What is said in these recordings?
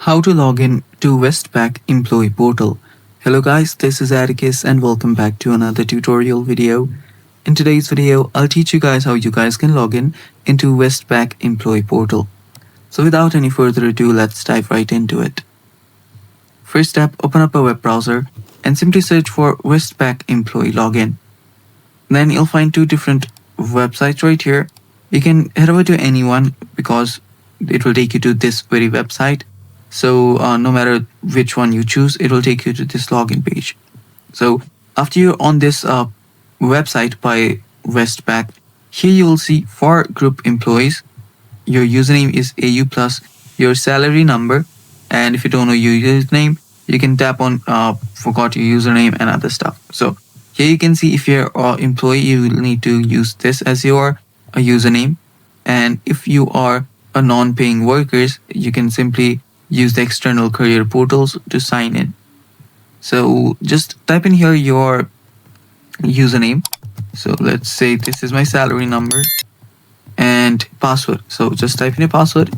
How to log in to Westpac Employee Portal. Hello guys, this is Atticus and welcome back to another tutorial video. In today's video, I'll teach you guys how you guys can log in into Westpac Employee Portal. So without any further ado, let's dive right into it. First step, open up a web browser and simply search for Westpac Employee Login. Then you'll find two different websites right here. You can head over to any one because it will take you to this very website. So no matter which one you choose, it will take you to this login page. So after you're on this website by Westpac, here you will see for group employees, your username is AU plus your salary number. And if you don't know your username, you can tap on forgot your username and other stuff. So here you can see if you're an employee, you will need to use this as your username. And if you are a non-paying workers, you can simply use the external career portals to sign in. So just type in here your username. So let's say this is my salary number and password. So just type in a password,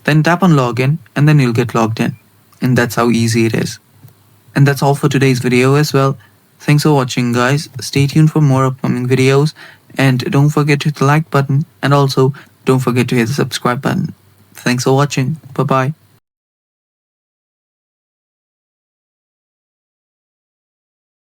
then tap on login, and then you'll get logged in. And that's how easy it is. And that's all for today's video as well. Thanks for watching guys. Stay tuned for more upcoming videos and don't forget to hit the like button and also don't forget to hit the subscribe button. Thanks for watching. Bye bye.